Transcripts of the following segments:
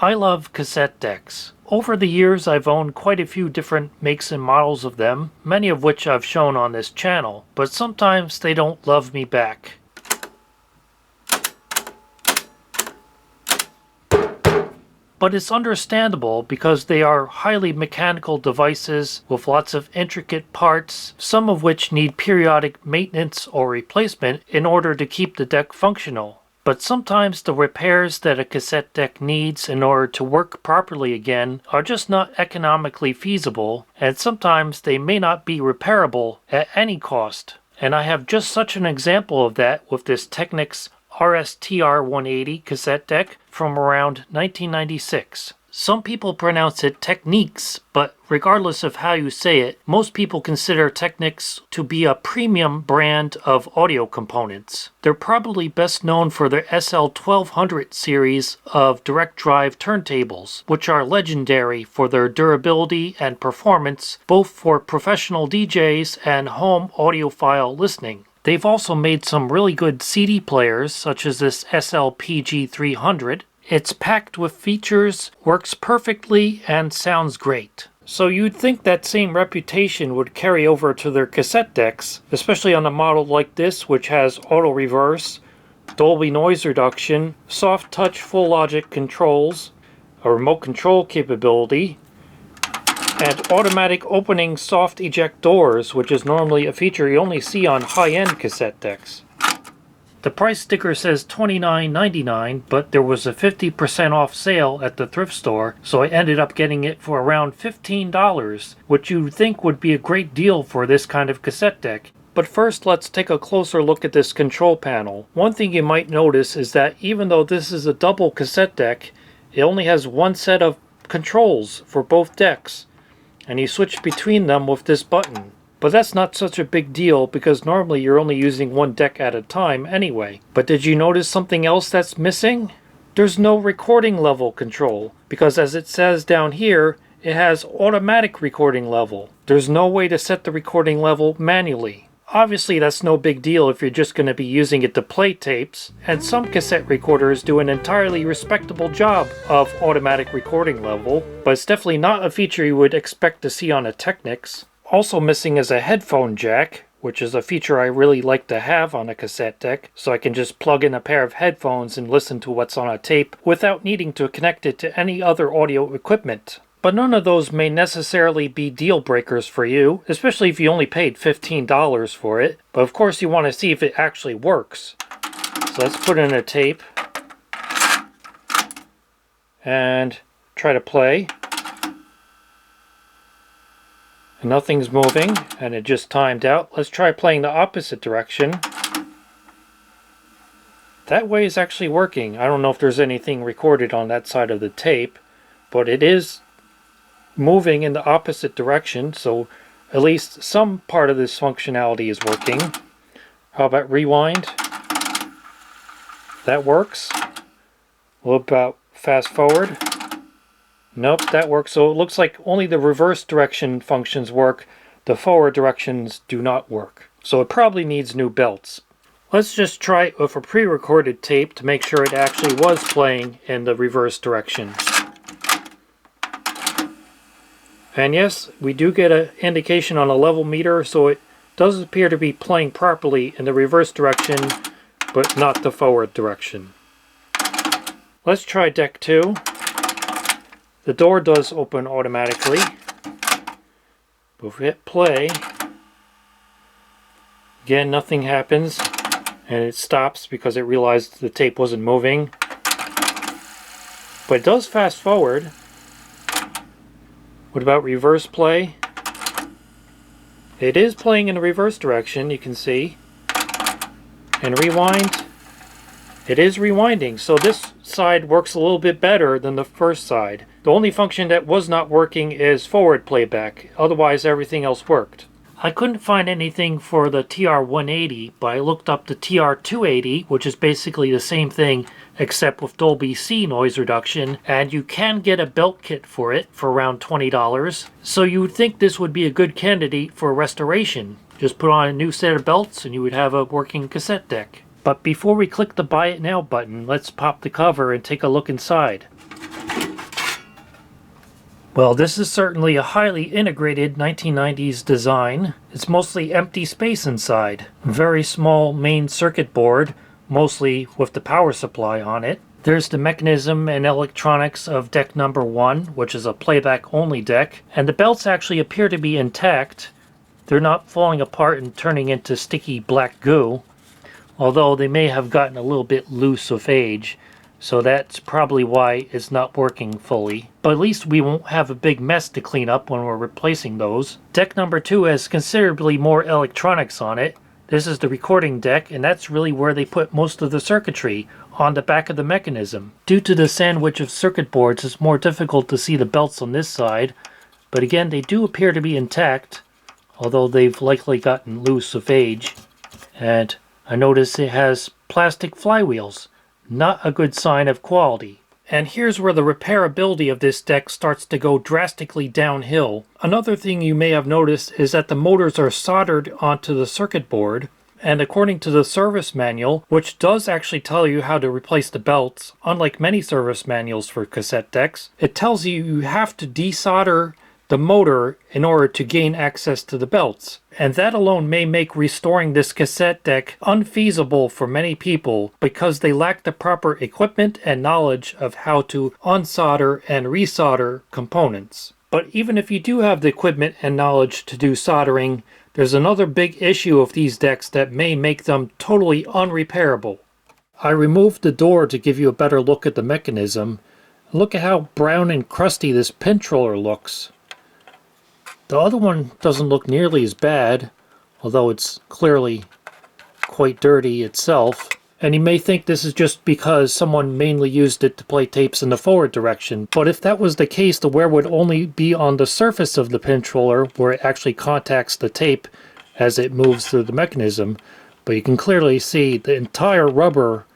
I love cassette decks. Over the years I've owned quite a few different makes and models of them, many of which I've shown on this channel, but sometimes they don't love me back. But it's understandable because they are highly mechanical devices with lots of intricate parts, some of which need periodic maintenance or replacement in order to keep the deck functional. But sometimes the repairs that a cassette deck needs in order to work properly again are just not economically feasible, and sometimes they may not be repairable at any cost. And I have just such an example of that with this Technics RSTR 180 cassette deck from around 1996. Some people pronounce it Techniques, but regardless of how you say it, most people consider Technics to be a premium brand of audio components. They're probably best known for their SL1200 series of direct drive turntables, which are legendary for their durability and performance both for professional DJs and home audiophile listening. They've also made some really good CD players, such as this SLPG300. It's packed with features, works perfectly, and sounds great. So you'd think that same reputation would carry over to their cassette decks, especially on a model like this, which has auto reverse, Dolby noise reduction, soft touch full logic controls, a remote control capability, and automatic opening soft eject doors, which is normally a feature you only see on high-end cassette decks. The price sticker says $29.99, but there was a 50% off sale at the thrift store, so I ended up getting it for around $15, which you'd think would be a great deal for this kind of cassette deck. But first, let's take a closer look at this control panel. One thing you might notice is that even though this is a double cassette deck, it only has one set of controls for both decks, and you switch between them with this button. But that's not such a big deal because normally you're only using one deck at a time anyway. But did you notice something else that's missing? There's no recording level control, because as it says down here, it has automatic recording level. There's no way to set the recording level manually. Obviously that's no big deal if you're just going to be using it to play tapes, and some cassette recorders do an entirely respectable job of automatic recording level, but it's definitely not a feature you would expect to see on a Technics. Also missing is a headphone jack, which is a feature I really like to have on a cassette deck, so I can just plug in a pair of headphones and listen to what's on a tape without needing to connect it to any other audio equipment. But none of those may necessarily be deal breakers for you, especially if you only paid $15 for it. But of course you want to see if it actually works. So let's put in a tape and try to play. And nothing's moving, and it just timed out. Let's try playing the opposite direction. That way is actually working. I don't know if there's anything recorded on that side of the tape, but it is moving in the opposite direction, so at least some part of this functionality is working. How about rewind? That works. What about fast forward? Nope, that works. So it looks like only the reverse direction functions work. The forward directions do not work. So it probably needs new belts. Let's just try it with a pre-recorded tape to make sure it actually was playing in the reverse direction. And yes, we do get an indication on a level meter, so it does appear to be playing properly in the reverse direction, but not the forward direction. Let's try deck 2. The door does open automatically. If we hit play, again nothing happens, and it stops because it realized the tape wasn't moving. But it does fast forward. What about reverse play? It is playing in the reverse direction, you can see. And rewind. It is rewinding, so this side works a little bit better than the first side. The only function that was not working is forward playback. Otherwise, everything else worked. I couldn't find anything for the TR-180, but I looked up the TR-280, which is basically the same thing except with Dolby C noise reduction, and you can get a belt kit for it for around $20. So you would think this would be a good candidate for restoration. Just put on a new set of belts and you would have a working cassette deck. But before we click the Buy It Now button, let's pop the cover and take a look inside. Well, this is certainly a highly integrated 1990s design. It's mostly empty space inside. Very small main circuit board, mostly with the power supply on it. There's the mechanism and electronics of deck number 1, which is a playback only deck. And the belts actually appear to be intact. They're not falling apart and turning into sticky black goo, although they may have gotten a little bit loose with age. So that's probably why it's not working fully. But at least we won't have a big mess to clean up when we're replacing those. Deck number 2 has considerably more electronics on it. This is the recording deck, and that's really where they put most of the circuitry, on the back of the mechanism. Due to the sandwich of circuit boards, it's more difficult to see the belts on this side. But again, they do appear to be intact, although they've likely gotten loose with age. And I notice it has plastic flywheels. Not a good sign of quality. And here's where the repairability of this deck starts to go drastically downhill. Another thing you may have noticed is that the motors are soldered onto the circuit board, and according to the service manual, which does actually tell you how to replace the belts, unlike many service manuals for cassette decks, it tells you you have to desolder the motor in order to gain access to the belts. And that alone may make restoring this cassette deck unfeasible for many people because they lack the proper equipment and knowledge of how to unsolder and resolder components. But even if you do have the equipment and knowledge to do soldering, there's another big issue of these decks that may make them totally unrepairable. I removed the door to give you a better look at the mechanism. Look at how brown and crusty this pintroller looks. The other one doesn't look nearly as bad, although it's clearly quite dirty itself. And you may think this is just because someone mainly used it to play tapes in the forward direction. But if that was the case, the wear would only be on the surface of the pintroller where it actually contacts the tape as it moves through the mechanism. But you can clearly see the entire rubber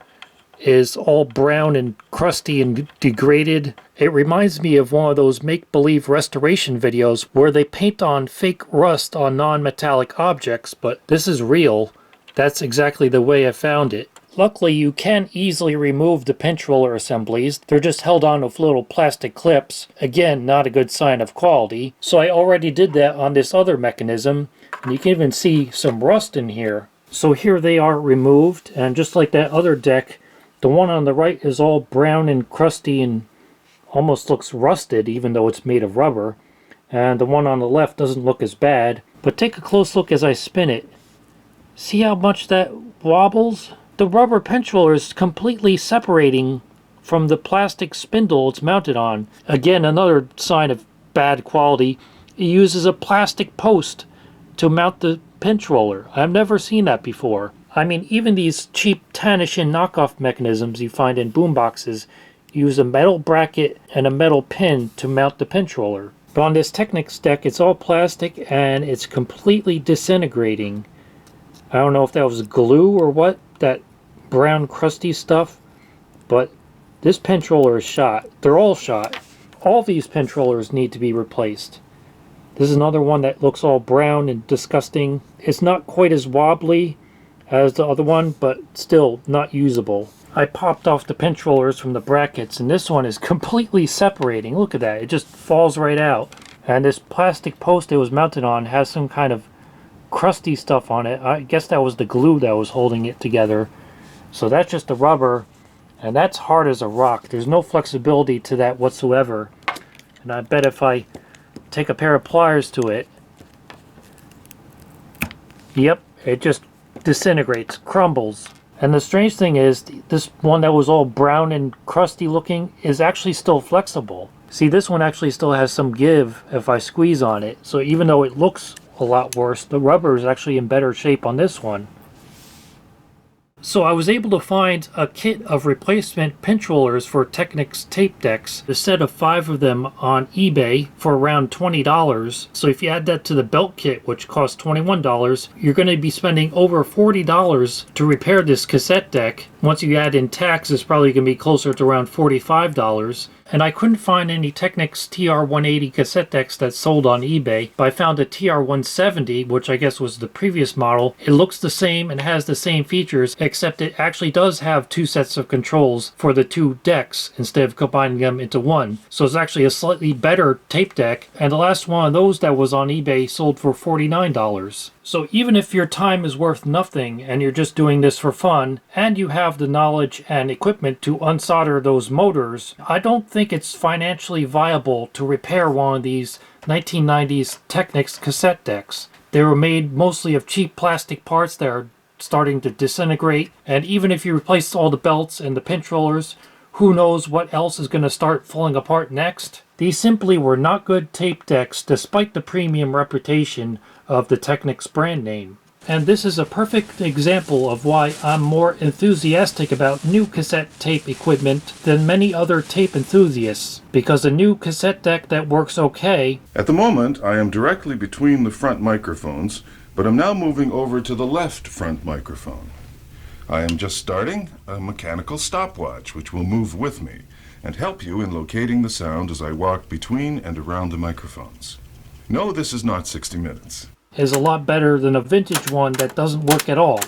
is all brown and crusty and degraded. It reminds me of one of those make-believe restoration videos where they paint on fake rust on non-metallic objects, but this is real. That's exactly the way I found it. Luckily, you can easily remove the pintroller assemblies. They're just held on with little plastic clips. Again, not a good sign of quality. So I already did that on this other mechanism, and you can even see some rust in here. So here they are removed, and just like that other deck, the one on the right is all brown and crusty and almost looks rusted, even though it's made of rubber. And the one on the left doesn't look as bad. But take a close look as I spin it. See how much that wobbles? The rubber pintroller is completely separating from the plastic spindle it's mounted on. Again, another sign of bad quality. It uses a plastic post to mount the pintroller. I've never seen that before. I mean, even these cheap Tanishin knockoff mechanisms you find in boomboxes use a metal bracket and a metal pin to mount the pintroller. But on this Technics deck, it's all plastic and it's completely disintegrating. I don't know if that was glue or what, that brown crusty stuff, but this pintroller is shot. They're all shot. All these pintrollers need to be replaced. This is another one that looks all brown and disgusting. It's not quite as wobbly as the other one, but still not usable. I popped off the pintrollers from the brackets, and this one is completely separating. Look at that, it just falls right out. And this plastic post it was mounted on has some kind of crusty stuff on it. I guess that was the glue that was holding it together. So that's just the rubber, and that's hard as a rock. There's no flexibility to that whatsoever. And I bet if I take a pair of pliers to it, yep, it just disintegrates, crumbles. And the strange thing is, this one that was all brown and crusty looking is actually still flexible. See, this one actually still has some give if I squeeze on it. So even though it looks a lot worse, the rubber is actually in better shape on this one. So I was able to find a kit of replacement pintrollers for Technics tape decks, a set of 5 of them on eBay for around $20. So if you add that to the belt kit, which costs $21, you're going to be spending over $40 to repair this cassette deck. Once you add in tax, it's probably going to be closer to around $45. and I couldn't find any Technics TR-180 cassette decks that sold on eBay, but I found a TR-170, which I guess was the previous model. It looks the same and has the same features, except it actually does have two sets of controls for the two decks instead of combining them into one. So it's actually a slightly better tape deck, and the last one of those that was on eBay sold for $49. So even if your time is worth nothing and you're just doing this for fun, and you have the knowledge and equipment to unsolder those motors, I don't think it's financially viable to repair one of these 1990s Technics cassette decks. They were made mostly of cheap plastic parts that are starting to disintegrate, and even if you replace all the belts and the pinch rollers, who knows what else is going to start falling apart next? These simply were not good tape decks despite the premium reputation of the Technics brand name. And this is a perfect example of why I'm more enthusiastic about new cassette tape equipment than many other tape enthusiasts, because a new cassette deck that works okay... At the moment, I am directly between the front microphones, but I'm now moving over to the left front microphone. I am just starting a mechanical stopwatch which will move with me and help you in locating the sound as I walk between and around the microphones. No, this is not 60 minutes. Is a lot better than a vintage one that doesn't work at all.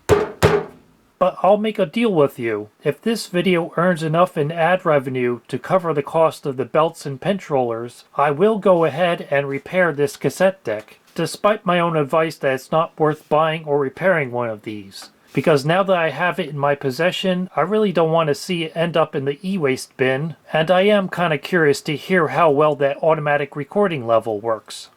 But I'll make a deal with you. If this video earns enough in ad revenue to cover the cost of the belts and pinch rollers, I will go ahead and repair this cassette deck, despite my own advice that it's not worth buying or repairing one of these. Because now that I have it in my possession, I really don't want to see it end up in the e-waste bin, and I am kind of curious to hear how well that automatic recording level works.